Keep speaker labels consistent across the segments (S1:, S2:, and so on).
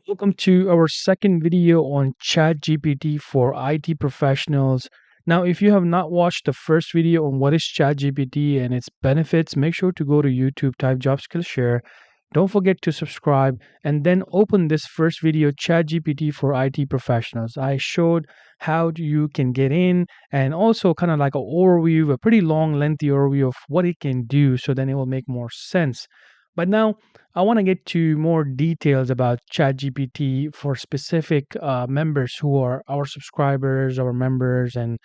S1: Welcome to our second video on ChatGPT for IT professionals. Now, if you have not watched the first video on what is ChatGPT and its benefits, make sure to go to YouTube, type Job Skill Share. Don't forget to subscribe and then open this first video, ChatGPT for IT professionals. I showed how you can get in and also kind of like an overview, a pretty long, lengthy overview of what it can do so then it will make more sense. But now I want to get to more details about ChatGPT for specific members who are our subscribers, our members, and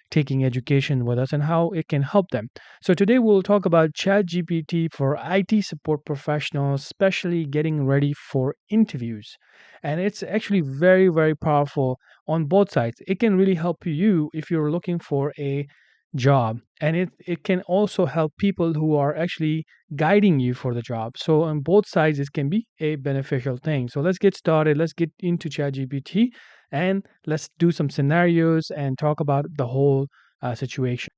S1: taking education with us and how it can help them. So today we'll talk about ChatGPT for IT support professionals, especially getting ready for interviews. And it's actually very, very powerful on both sides. It can really help you if you're looking for a job, and it can also help people who are actually guiding you for the job. So on both sides it can be a beneficial thing. So let's get started. Let's get into ChatGPT and let's do some scenarios and talk about the whole situation.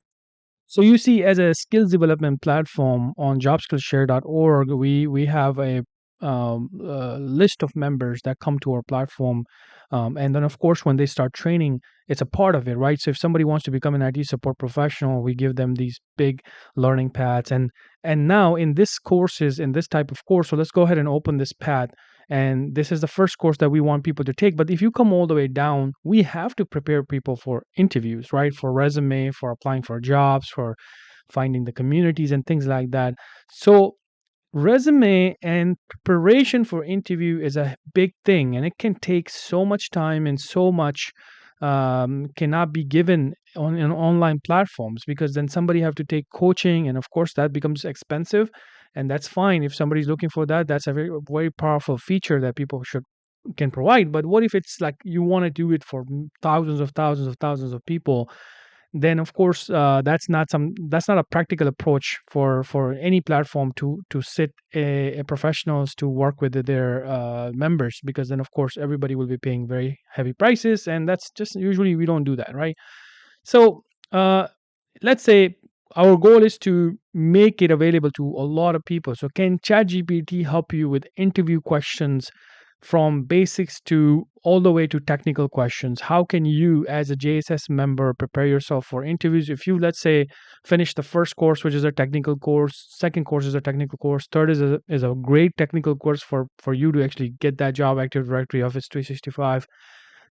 S1: So you see, as a skills development platform on jobskillshare.org, we have a list of members that come to our platform, and then of course when they start training, it's a part of it, right? So if somebody wants to become an IT support professional, we give them these big learning paths, and now in this courses in this type of course. So let's go ahead and open this path, and this is the first course that we want people to take. But if you come all the way down, we have to prepare people for interviews, right? For resume, for applying for jobs, for finding the communities and things like that. So resume and preparation for interview is a big thing, and it can take so much time and so much cannot be given on online platforms, because then somebody have to take coaching, and of course that becomes expensive. And that's fine if somebody's looking for that. That's a very, very powerful feature that people should can provide. But what if it's like you want to do it for thousands of people? Then of course that's not a practical approach for any platform to sit a professionals to work with their members, because then of course everybody will be paying very heavy prices, and that's just usually we don't do that, right? So let's say our goal is to make it available to a lot of people. So can ChatGPT help you with interview questions from basics to all the way to technical questions? How can you, as a JSS member, prepare yourself for interviews? If you, let's say, finish the first course, which is a technical course, second course is a technical course, third is a great technical course for you to actually get that job, Active Directory, Office 365.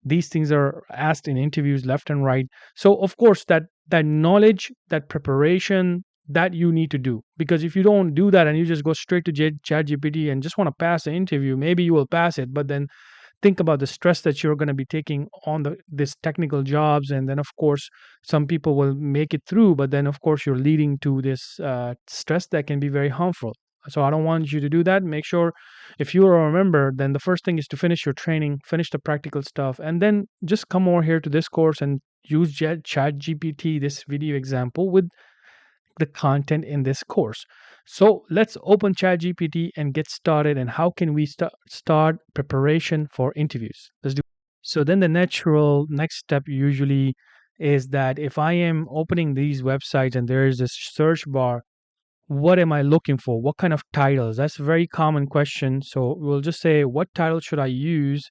S1: These things are asked in interviews left and right. So of course that knowledge, that preparation, that you need to do, because if you don't do that and you just go straight to ChatGPT and just want to pass the interview, maybe you will pass it, but then think about the stress that you're going to be taking on this technical jobs. And then of course some people will make it through, but then of course you're leading to this stress that can be very harmful. So I don't want you to do that. Make sure, if you are a member, then the first thing is to finish your training, finish the practical stuff, and then just come over here to this course and use ChatGPT, this video example, with the content in this course. So let's open ChatGPT and get started. And how can we start preparation for interviews? Let's do. So then the natural next step usually is that if I am opening these websites and there is a search bar, what am I looking for? What kind of titles? That's a very common question. So we'll just say, what title should I use?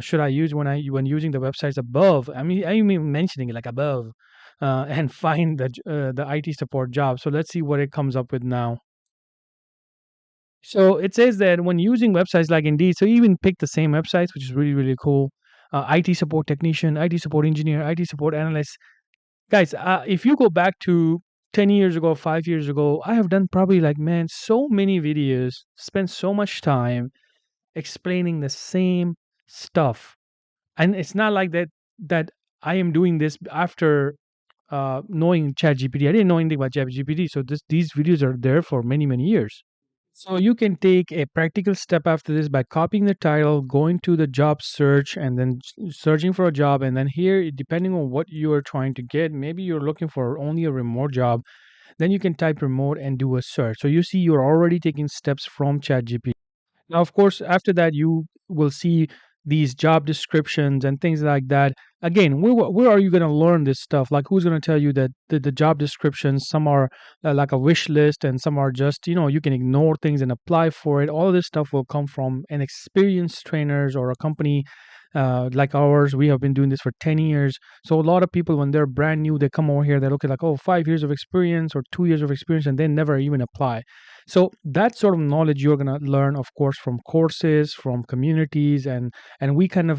S1: Should I use when using the websites above? I mean mentioning it like above, and find the IT support job. So let's see what it comes up with now. So it says that when using websites like Indeed, so you even pick the same websites, which is really, really cool. IT support technician, IT support engineer, IT support analyst. Guys, if you go back to 10 years ago, 5 years ago, I have done probably like, man, so many videos, spent so much time explaining the same stuff. And it's not like that I am doing this after knowing ChatGPT. I didn't know anything about ChatGPT. So these videos are there for many, many years. So you can take a practical step after this by copying the title, going to the job search, and then searching for a job. And then here, depending on what you are trying to get, maybe you're looking for only a remote job, then you can type remote and do a search. So you see, you're already taking steps from ChatGPT. Now, of course, after that, you will see these job descriptions and things like that. Again, where are you going to learn this stuff? Like, who's going to tell you that the job descriptions, some are like a wish list and some are just, you can ignore things and apply for it. All of this stuff will come from an experienced trainers or a company like ours. We have been doing this for 10 years. So a lot of people, when they're brand new, they come over here, they look at like, oh, 5 years of experience or 2 years of experience, and they never even apply. So that sort of knowledge you're going to learn, of course, from courses, from communities, and we kind of,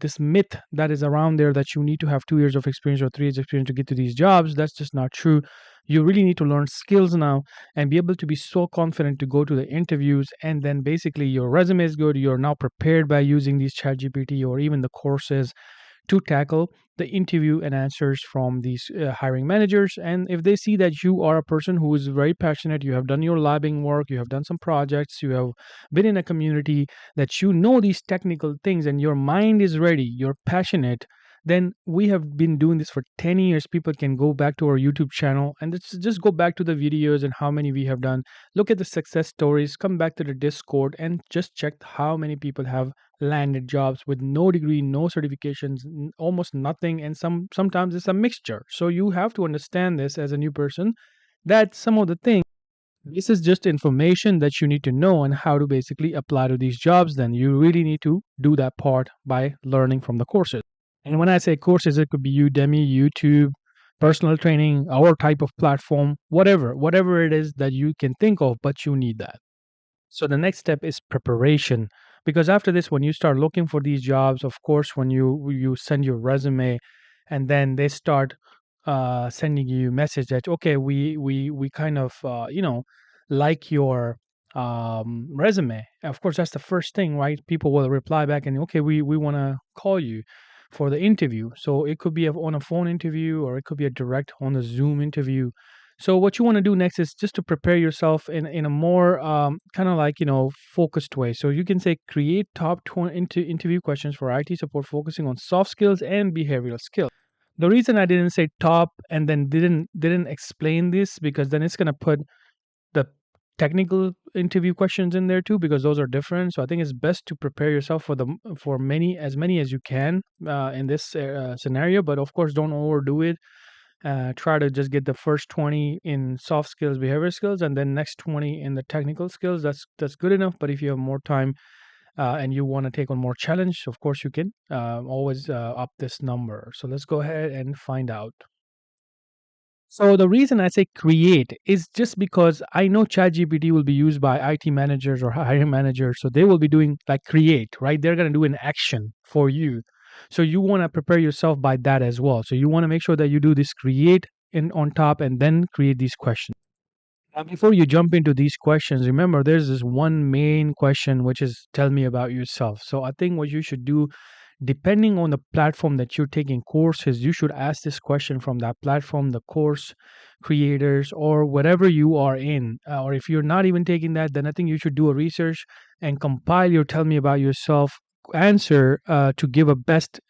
S1: this myth that is around there that you need to have 2 years of experience or 3 years of experience to get to these jobs. That's just not true. You really need to learn skills now and be able to be so confident to go to the interviews, and then basically your resume is good. You're now prepared by using these chat gpt or even the courses to tackle the interview and answers from these hiring managers. And if they see that you are a person who is very passionate, you have done your labbing work, you have done some projects, you have been in a community, that you know these technical things and your mind is ready, you're passionate, then we have been doing this for 10 years. People can go back to our YouTube channel and just go back to the videos and how many we have done. Look at the success stories, come back to the Discord and just check how many people have landed jobs with no degree, no certifications, almost nothing, and sometimes it's a mixture. So you have to understand this as a new person, that some of the things, this is just information that you need to know and how to basically apply to these jobs. Then you really need to do that part by learning from the courses. And when I say courses, it could be Udemy, YouTube, personal training, our type of platform, whatever it is that you can think of, but you need that. So the next step is preparation, because after this, when you start looking for these jobs, of course, when you send your resume, and then they start sending you message that, okay, we kind of like your resume. Of course, that's the first thing, right? People will reply back and, okay, we want to call you for the interview. So it could be on a phone interview, or it could be a direct on the Zoom interview. So what you want to do next is just to prepare yourself in a more kind of like, focused way. So you can say create top 20 interview questions for IT support, focusing on soft skills and behavioral skills. The reason I didn't say top and then didn't explain this, because then it's gonna put the technical interview questions in there too, because those are different. So I think it's best to prepare yourself for many as you can in this scenario. But of course, don't overdo it. Try to just get the first 20 in soft skills, behavior skills, and then next 20 in the technical skills. That's good enough. But if you have more time and you want to take on more challenge, of course you can always up this number. So let's go ahead and find out. So the reason I say create is just because I know ChatGPT will be used by IT managers or hiring managers. So they will be doing like create, right? They're going to do an action for you. So you want to prepare yourself by that as well. So you want to make sure that you do this create in on top and then create these questions. Now, before you jump into these questions, remember there's this one main question, which is tell me about yourself. So I think what you should do, depending on the platform that you're taking courses, you should ask this question from that platform, the course creators, or whatever you are in. Or if you're not even taking that, then I think you should do a research and compile your tell me about yourself answer to give a best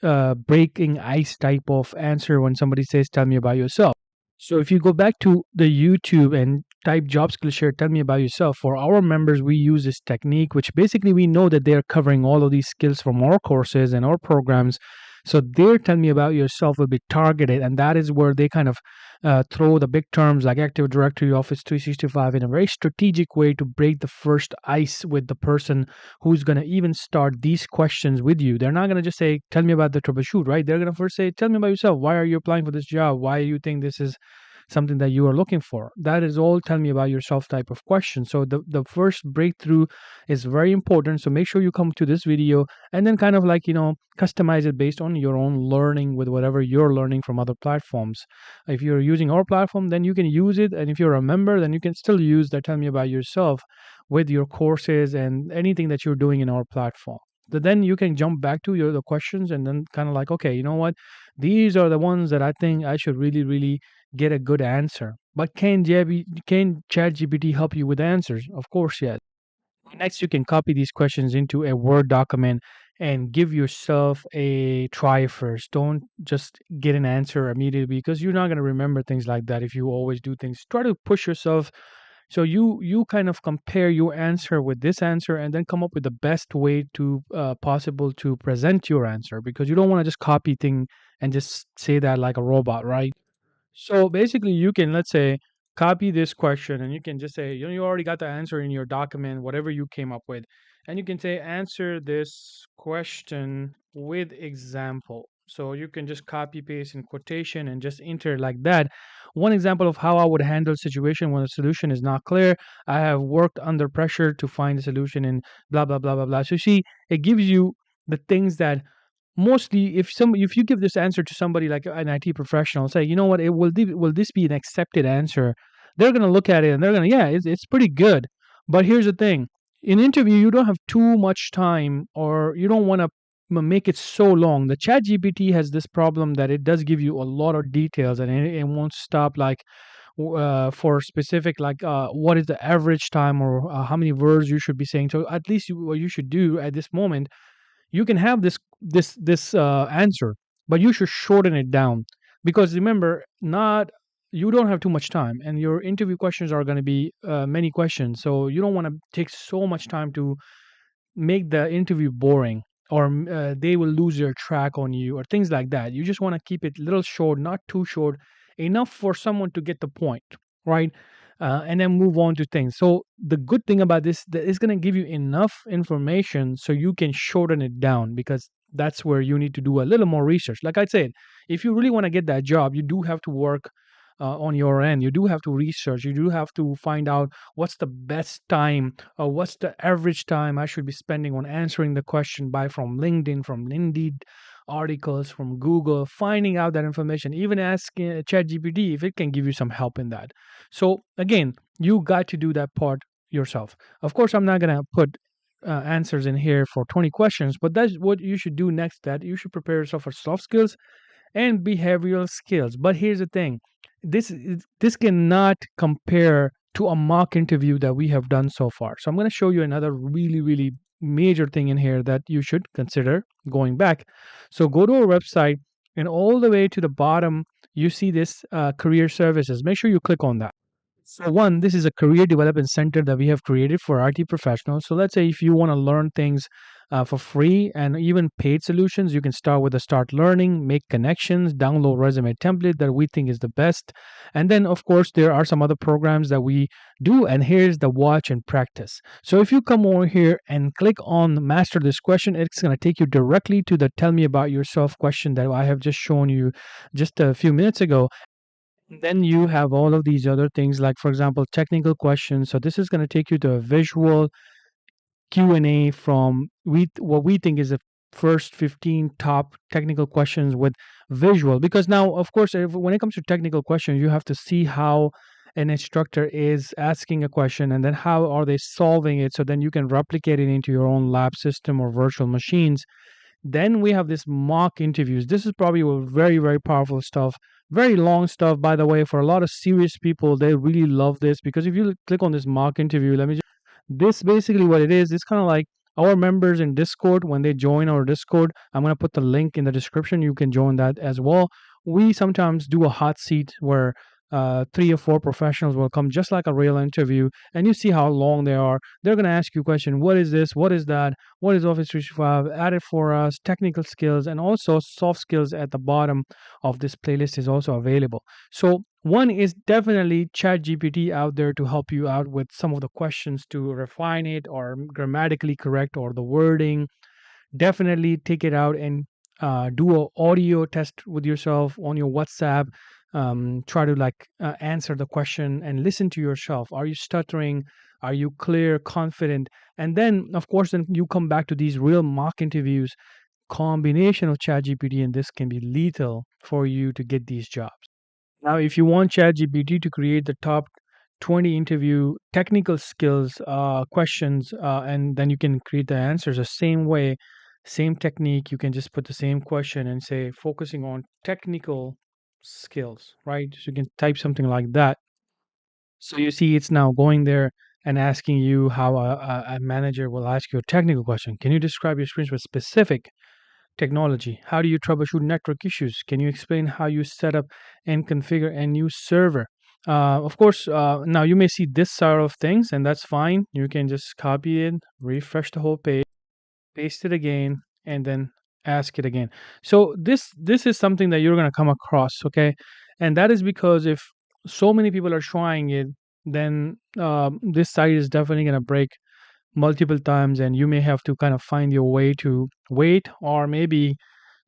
S1: breaking ice type of answer when somebody says tell me about yourself. So if you go back to the YouTube and type job skill share, tell me about yourself. For our members, we use this technique, which basically we know that they're covering all of these skills from our courses and our programs. So their tell me about yourself will be targeted, and that is where they kind of throw the big terms like Active Directory, Office 365 in a very strategic way to break the first ice with the person who's going to even start these questions with you. They're not going to just say, tell me about the troubleshoot, right? They're going to first say, tell me about yourself. Why are you applying for this job? Why do you think this is something that you are looking for? That is all tell me about yourself type of question. So the first breakthrough is very important. So make sure you come to this video and then kind of like, customize it based on your own learning with whatever you're learning from other platforms. If you're using our platform, then you can use it. And if you're a member, then you can still use that tell me about yourself with your courses and anything that you're doing in our platform. So then you can jump back to the questions and then kind of like, okay, you know what? These are the ones that I think I should really, really get a good answer. But can ChatGPT help you with answers? Of course, yes. Next, you can copy these questions into a Word document and give yourself a try first. Don't just get an answer immediately, because you're not going to remember things like that if you always do things. Try to push yourself So you kind of compare your answer with this answer and then come up with the best way to possible to present your answer, because you don't want to just copy thing and just say that like a robot, right? So basically, you can, let's say, copy this question and you can just say, you already got the answer in your document, whatever you came up with. And you can say, answer this question with example. So you can just copy paste in quotation and just enter like that. One example of how I would handle situation when the solution is not clear. I have worked under pressure to find a solution in blah blah blah blah blah. So see, it gives you the things that mostly if you give this answer to somebody like an IT professional, say, you know what, will this be an accepted answer? They're gonna look at it and they're gonna, yeah, it's pretty good. But here's the thing: in interview, you don't have too much time, or you don't want to make it so long. The Chat GPT has this problem that it does give you a lot of details, and it won't stop like for specific like what is the average time, or how many words you should be saying. So at least what you should do at this moment, you can have this answer, but you should shorten it down, because remember, not you don't have too much time, and your interview questions are going to be many questions, so you don't want to take so much time to make the interview boring, or they will lose their track on you or things like that. You just want to keep it little short, not too short, enough for someone to get the point, right? And then move on to things. So the good thing about this, that it's going to give you enough information so you can shorten it down, because that's where you need to do a little more research. Like I said, if you really want to get that job, you do have to work on your end. You do have to research. You do have to find out what's the best time, or what's the average time I should be spending on answering the question, by from LinkedIn, from Indeed articles, from Google, finding out that information, even asking ChatGPT if it can give you some help in that. So again, you got to do that part yourself. Of course, I'm not gonna put answers in here for 20 questions, but that's what you should do next. That you should prepare yourself for soft skills and behavioral skills. But here's the thing: this cannot compare to a mock interview that we have done so far. So I'm going to show you another really, really major thing in here that you should consider going back. So go to our website, and all the way to the bottom, you see this career services. Make sure you click on that. So one, this is a career development center that we have created for IT professionals. So let's say if you want to learn things for free and even paid solutions, you can start with a start learning, make connections, download resume template that we think is the best. And then of course there are some other programs that we do. And here's the watch and practice. So if you come over here and click on master this question, it's going to take you directly to the tell me about yourself question that I have just shown you just a few minutes ago. Then you have all of these other things, like for example technical questions. So this is going to take you to a visual Q&A from what we think is the first 15 top technical questions with visual, because now of course when it comes to technical questions, you have to see how an instructor is asking a question and then how are they solving it, so then you can replicate it into your own lab system or virtual machines. Then we have this mock interviews. This is probably a very, very powerful stuff. Very long stuff, by the way, for a lot of serious people. They really love this, because if you click on this mock interview, let me just, this basically what it is. It's kind of like our members in Discord when they join our Discord. I'm going to put the link in the description. You can join that as well. We sometimes do a hot seat where 3 or 4 professionals will come just like a real interview, and you see how long they are. They're going to ask you a question: what is this, what is that, what is Office 365, add it for us, technical skills, and also soft skills. At the bottom of this playlist is also available. So one is definitely ChatGPT out there to help you out with some of the questions to refine it, or grammatically correct, or the wording. Definitely take it out and do a audio test with yourself on your WhatsApp. Try to like answer the question and listen to yourself. Are you stuttering? Are you clear, confident? And then of course then you come back to these real mock interviews. Combination of ChatGPT and this can be lethal for you to get these jobs. Now, if you want ChatGPT to create the top 20 interview technical skills questions, and then you can create the answers the same way, same technique. You can just put the same question and say, focusing on technical skills, right? So you can type something like that. So you see, it's now going there and asking you how a manager will ask you a technical question. Can you describe your experience with specific technology? How do you troubleshoot network issues? Can you explain how you set up and configure a new server? Of course, now you may see this sort of things, and that's fine. You can just copy it, refresh the whole page, paste it again, and then ask it again. So this is something that you're going to come across, okay? And that is because if so many people are trying it, then this site is definitely going to break multiple times, and you may have to kind of find your way to wait, or maybe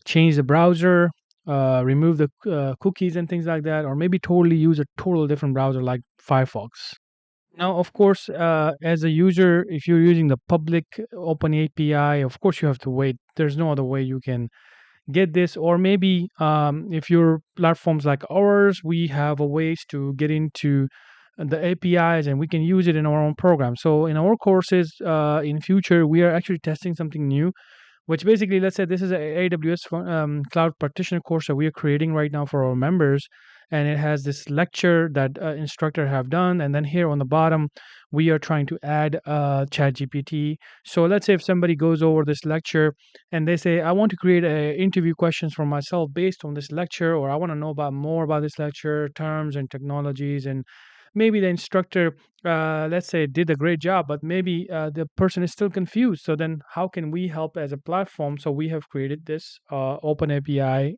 S1: change the browser, remove the cookies and things like that, or maybe totally use a total different browser like Firefox. Now, of course, as a user, if you're using the public open API, of course you have to wait. There's no other way you can get this. Or maybe if your platforms like ours, we have a ways to get into the APIs and we can use it in our own program. So in our courses, in future, we are actually testing something new, which basically, let's say this is a AWS cloud partitioner course that we are creating right now for our members, and it has this lecture that instructor have done, and then here on the bottom we are trying to add chat gpt. So let's say if somebody goes over this lecture and they say, I want to create a interview questions for myself based on this lecture, or I want to know about more about this lecture terms and technologies, and maybe the instructor, let's say, did a great job, but maybe the person is still confused. So then how can we help as a platform? So we have created this open API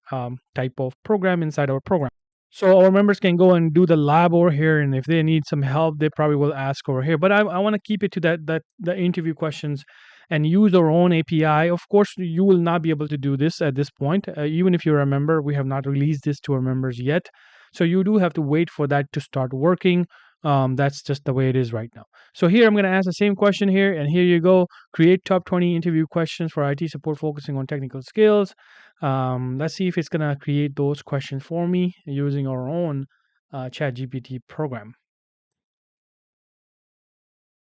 S1: type of program inside our program. So our members can go and do the lab over here, and if they need some help, they probably will ask over here. But I want to keep it to that the interview questions, and use our own API. Of course, you will not be able to do this at this point, even if you're a member. We have not released this to our members yet, so you do have to wait for that to start working. That's just the way it is right now. So here I'm going to ask the same question here, and here you go. Create top 20 interview questions for IT support focusing on technical skills. Let's see if it's gonna create those questions for me using our own ChatGPT program.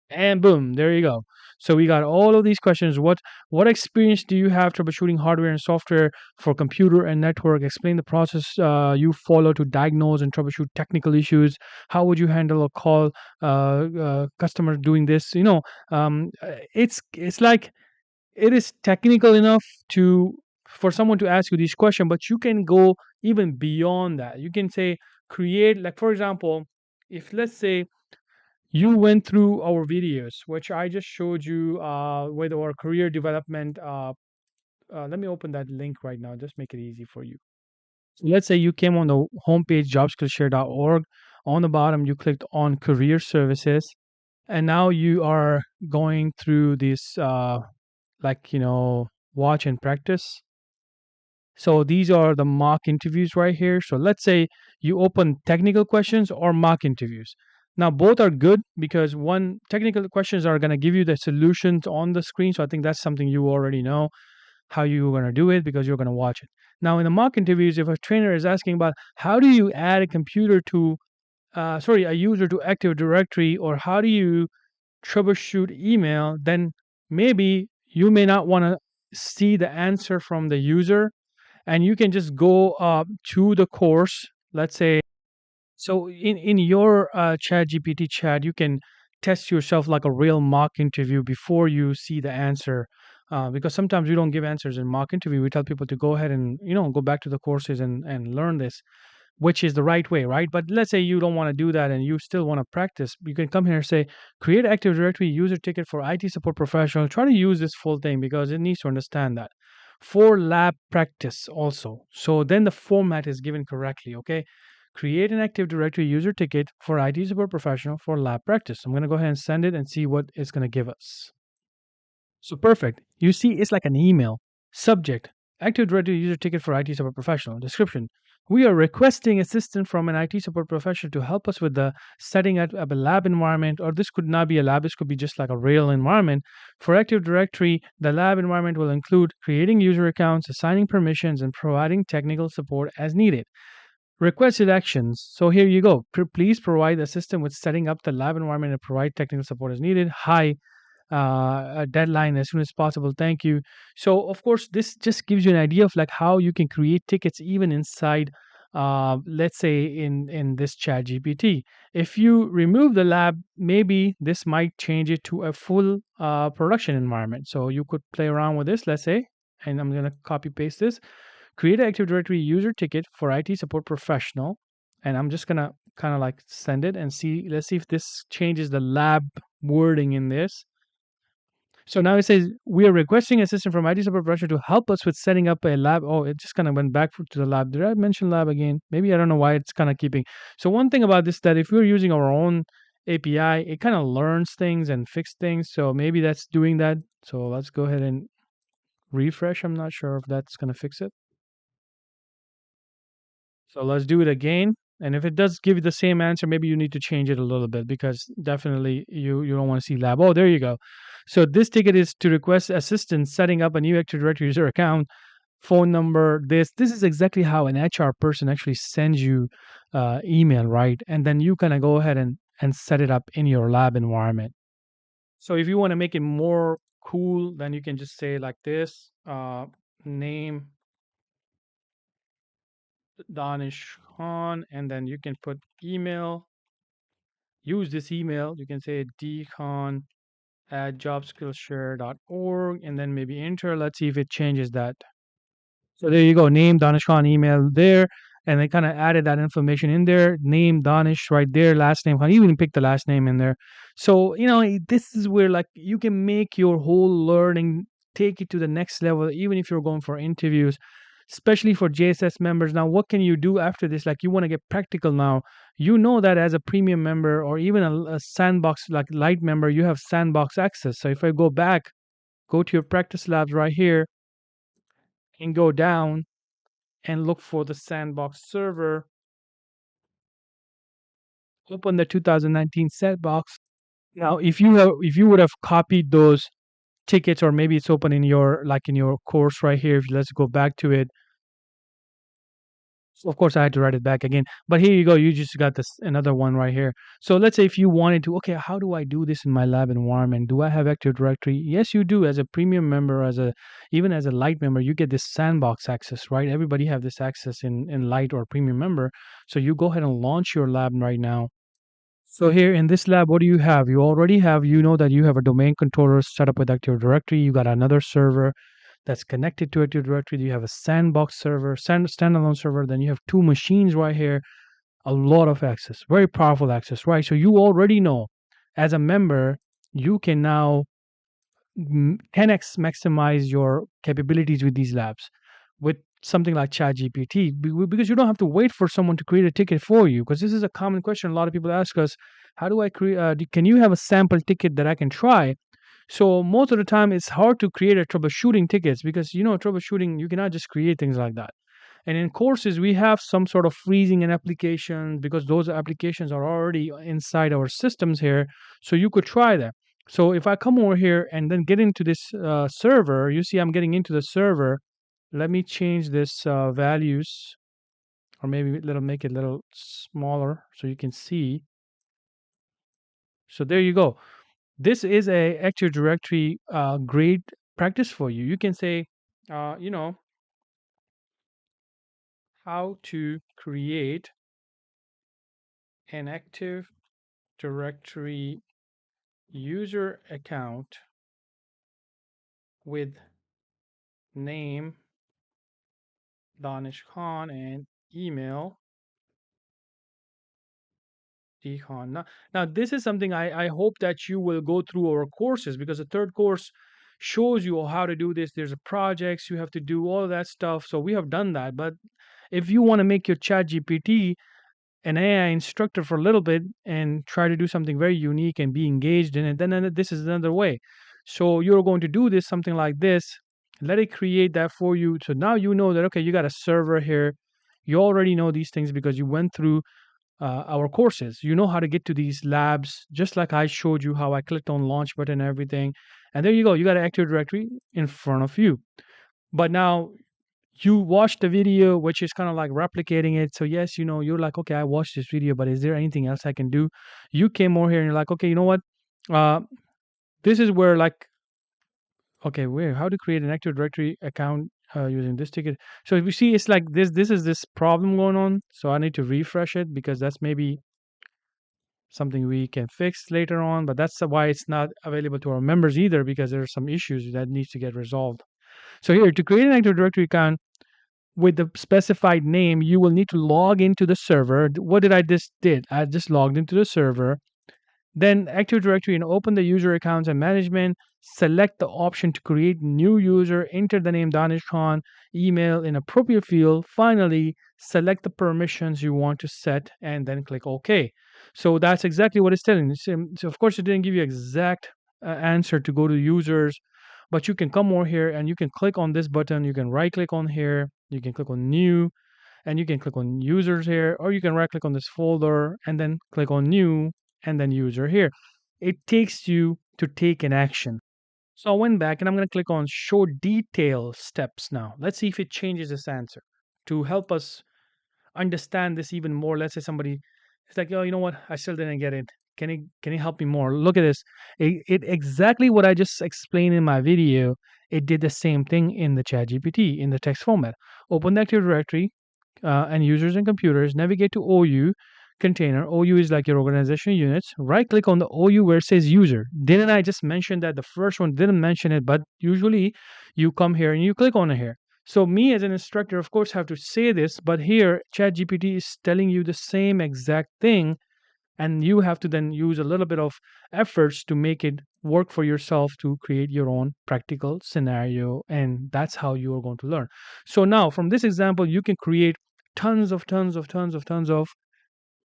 S1: And boom, there you go. So we got all of these questions. What experience do you have troubleshooting hardware and software for computer and network? Explain the process you follow to diagnose and troubleshoot technical issues. How would you handle a call customer doing this? It's like it is technical enough to for someone to ask you this question, but you can go even beyond that. You can say create, like for example, if let's say you went through our videos which I just showed you with our career development, let me open that link right now, just make it easy for you. So let's say you came on the homepage jobskillshare.org. On the bottom you clicked on career services, and now you are going through this like watch and practice. So these are the mock interviews right here. So let's say you open technical questions or mock interviews. Now both are good because one, technical questions are going to give you the solutions on the screen. So I think that's something you already know how you're going to do it because you're going to watch it. Now in the mock interviews, if a trainer is asking about how do you add a computer to a user to Active Directory, or how do you troubleshoot email, then maybe you may not want to see the answer from the user, and you can just go to the course. Let's say, so in your chat gpt chat, you can test yourself like a real mock interview before you see the answer, because sometimes we don't give answers in mock interview. We tell people to go ahead and go back to the courses and learn this, which is the right way, right? But let's say you don't want to do that and you still want to practice. You can come here and say, create Active Directory user ticket for IT support professional. Try to use this full thing because it needs to understand that. For lab practice also. So then the format is given correctly, okay? Create an Active Directory user ticket for IT support professional for lab practice. I'm going to go ahead and send it and see what it's going to give us. So perfect. You see, it's like an email. Subject: Active Directory user ticket for IT support professional. Description: we are requesting assistance from an IT support professional to help us with the setting up of a lab environment, or this could not be a lab, this could be just like a real environment. For Active Directory, the lab environment will include creating user accounts, assigning permissions, and providing technical support as needed. Requested actions. So here you go. Please provide the system with setting up the lab environment and provide technical support as needed. Hi, a deadline as soon as possible. Thank you. So of course, this just gives you an idea of like how you can create tickets even inside, let's say in this Chat GPT. If you remove the lab, maybe this might change it to a full production environment. So you could play around with this. Let's say, and I'm gonna copy paste this. Create an Active Directory user ticket for IT support professional, and I'm just gonna kind of like send it and see. Let's see if this changes the lab wording in this. So now it says we are requesting assistance from IT support professional to help us with setting up a lab. Oh, it just kind of went back to the lab. Did I mention lab again? Maybe I don't know why it's kind of keeping. So one thing about this that if we're using our own API, it kind of learns things and fix things. So maybe that's doing that. So let's go ahead and refresh. I'm not sure if that's going to fix it. So let's do it again. And if it does give you the same answer, maybe you need to change it a little bit because definitely you don't want to see lab. Oh, there you go. So this ticket is to request assistance setting up a new Active Directory user account, phone number. This is exactly how an HR person actually sends you email, right? And then you kind of go ahead and set it up in your lab environment. So if you want to make it more cool, then you can just say like this: name Danish Khan, and then you can put email. Use this email. You can say dkhan@jobskillshare.org, and then maybe enter. Let's see if it changes that. So there you go. Name Danish Khan email there. And they kind of added that information in there. Name Danish right there. Last name Khan. You even pick the last name in there. So, this is where like you can make your whole learning take it to the next level, even if you're going for interviews, especially for JSS members. Now, what can you do after this? Like you want to get practical now. You know that as a premium member or even a sandbox like light member, you have sandbox access. So if I go back, go to your practice labs right here and go down and look for the sandbox server, open the 2019 sandbox. Now if you would have copied those tickets, or maybe it's open in your course right here. If let's go back to it. So of course I had to write it back again, but here you go, you just got this another one right here. So let's say if you wanted to, okay, how do I do this in my lab environment? Do I have Active Directory? Yes, you do. As a premium member, even as a light member, you get this sandbox access, right? Everybody have this access in light or premium member. So you go ahead and launch your lab right now. So here in this lab, what do you have? You already have, you know that you have a domain controller set up with Active Directory. You got another server that's connected to Active Directory. You have a sandbox server, standalone server. Then you have two machines right here. A lot of access, very powerful access, right? So you already know, as a member, you can now 10x maximize your capabilities with these labs with something like ChatGPT because you don't have to wait for someone to create a ticket for you. Because this is a common question. A lot of people ask us, how do I create? Can you have a sample ticket that I can try? So most of the time, it's hard to create a troubleshooting tickets because troubleshooting you cannot just create things like that. And in courses, we have some sort of freezing an application because those applications are already inside our systems here. So you could try that. So if I come over here and then get into this server, you see I'm getting into the server. Let me change this values, or maybe make it a little smaller so you can see. So there you go. This is a Active Directory great practice for you. You can say, uh, you know, how to create an Active Directory user account with name Danish Khan and email Dkhan. Now, this is something I hope that you will go through our courses because the third course shows you how to do this. There's a projects you have to do, all of that stuff. So we have done that. But if you want to make your chat GPT an AI instructor for a little bit and try to do something very unique and be engaged in it, then this is another way. So you're going to do this, something like this, let it create that for you. So now you know that, okay, you got a server here. You already know these things because you went through our courses. You know how to get to these labs, just like I showed you how I clicked on launch button and everything. And there you go. You got an Active Directory in front of you. But now you watched the video, which is kind of like replicating it. So yes, you're like, okay, I watched this video, but is there anything else I can do? You came over here and you're like, okay, you know what? Uh, this is where like, okay, where how to create an Active Directory account using this ticket. So if you see, it's like this. This is this problem going on. So I need to refresh it because that's maybe something we can fix later on. But that's why it's not available to our members either because there are some issues that needs to get resolved. So here to create an Active Directory account, with the specified name, you will need to log into the server. What did I just did? I just logged into the server. Then Active Directory and open the user accounts and management. Select the option to create new user. Enter the name Danish Khan, email in appropriate field. Finally, select the permissions you want to set and then click OK. So that's exactly what it's telling you. So of course, it didn't give you exact answer to go to users, but you can come over here and you can click on this button. You can right click on here. You can click on new and you can click on users here, or you can right click on this folder and then click on new and then user here. It takes you to take an action. So I went back and I'm going to click on show detail steps now. Let's see if it changes this answer to help us understand this even more. Let's say somebody is like, oh, you know what? I still didn't get it. Can you help me more? Look at this. It exactly what I just explained in my video. It did the same thing in the chat GPT in the text format. Open the Active Directory, and users and computers, navigate to OU container. OU is like your organization units. Right click on the OU where it says user. Didn't I just mention that? The first one didn't mention it, but usually you come here and you click on it here. So me as an instructor, of course, have to say this, but here ChatGPT is telling you the same exact thing, and you have to then use a little bit of efforts to make it work for yourself to create your own practical scenario, and that's how you are going to learn. So now from this example, you can create tons of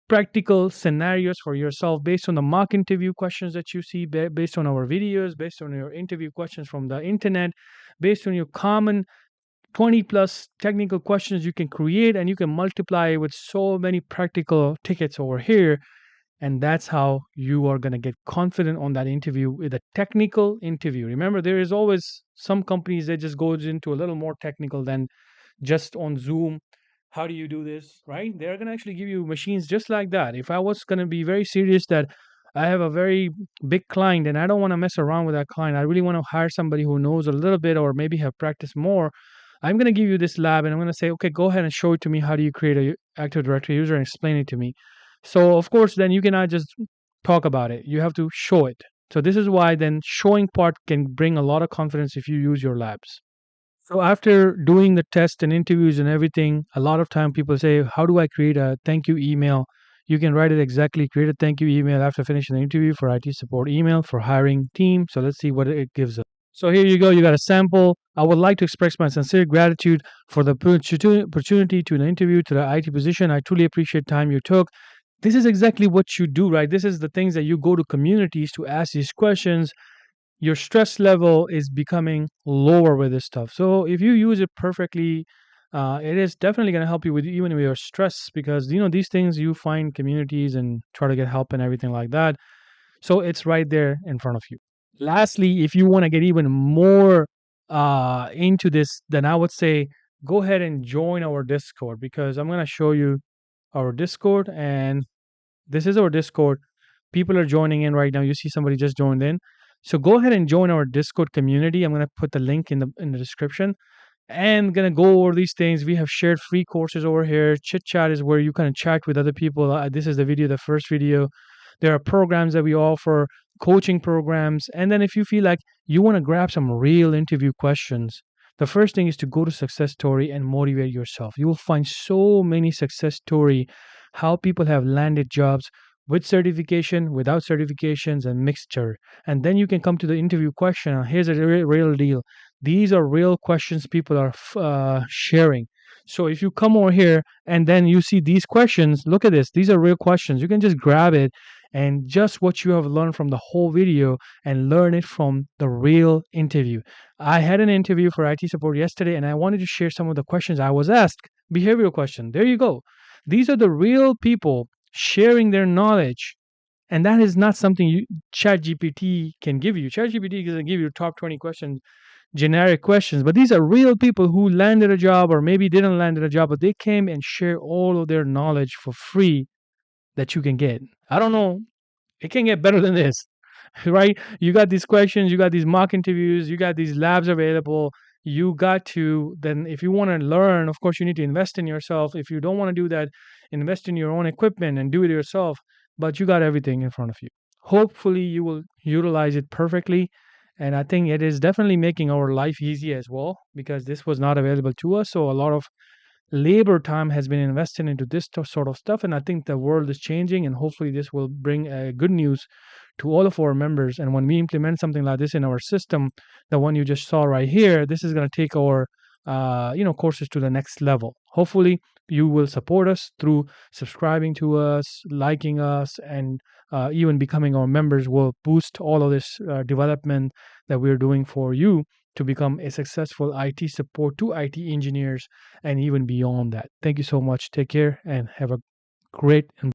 S1: practical scenarios for yourself based on the mock interview questions that you see, based on our videos, based on your interview questions from the internet, based on your common 20 plus technical questions you can create, and you can multiply it with so many practical tickets over here. And that's how you are going to get confident on that interview with a technical interview. Remember, there is always some companies that just goes into a little more technical than just on Zoom. How do you do this, right? They're going to actually give you machines just like that. If I was going to be very serious that I have a very big client and I don't want to mess around with that client, I really want to hire somebody who knows a little bit or maybe have practiced more, I'm going to give you this lab and I'm going to say, okay, go ahead and show it to me. How do you create a Active Directory user, and explain it to me? So of course, then you cannot just talk about it. You have to show it. So this is why then showing part can bring a lot of confidence if you use your labs. So after doing the test and interviews and everything, a lot of time people say, "How do I create a thank you email?" You can write it exactly. Create a thank you email after finishing the interview for IT support email for hiring team. So let's see what it gives us. So here you go. You got a sample. I would like to express my sincere gratitude for the opportunity to an interview to the IT position. I truly appreciate time you took. This is exactly what you do, right? This is the things that you go to communities to ask these questions. Your stress level is becoming lower with this stuff. So if you use it perfectly, it is definitely going to help you with even with your stress, because these things you find communities and try to get help and everything like that. So it's right there in front of you. Lastly, if you want to get even more into this, then I would say go ahead and join our Discord, because I'm going to show you our Discord, and this is our Discord. People are joining in right now. You see somebody just joined in. So go ahead and join our Discord community. I'm going to put the link in the description, and gonna go over these things. We have shared free courses over here. Chit chat is where you kind of chat with other people. This is the video, the first video. There are programs that we offer, coaching programs, and then if you feel like you want to grab some real interview questions, the first thing is to go to Success Story and motivate yourself. You will find so many success story, how people have landed jobs with certification, without certifications, and mixture. And then you can come to the interview question. Here's a real deal. These are real questions people are sharing. So if you come over here and then you see these questions, look at this. These are real questions. You can just grab it and just what you have learned from the whole video and learn it from the real interview. I had an interview for IT support yesterday and I wanted to share some of the questions I was asked. Behavioral question. There you go. These are the real people sharing their knowledge. And that is not something ChatGPT can give you. ChatGPT can give you top 20 questions, generic questions, but these are real people who landed a job or maybe didn't land a job, but they came and share all of their knowledge for free that you can get. I don't know. It can get better than this, right? You got these questions, you got these mock interviews, you got these labs available. You got to, then if you want to learn, of course, you need to invest in yourself. If you don't want to do that, invest in your own equipment and do it yourself. But you got everything in front of you. Hopefully, you will utilize it perfectly. And I think it is definitely making our life easy as well, because this was not available to us. So a lot of labor time has been invested into this sort of stuff. And I think the world is changing, and hopefully this will bring good news to all of our members. And when we implement something like this in our system, the one you just saw right here, this is going to take our courses to the next level. Hopefully you will support us through subscribing to us, liking us, and even becoming our members will boost all of this development that we're doing for you to become a successful IT support to IT engineers and even beyond that. Thank you so much. Take care and have a great and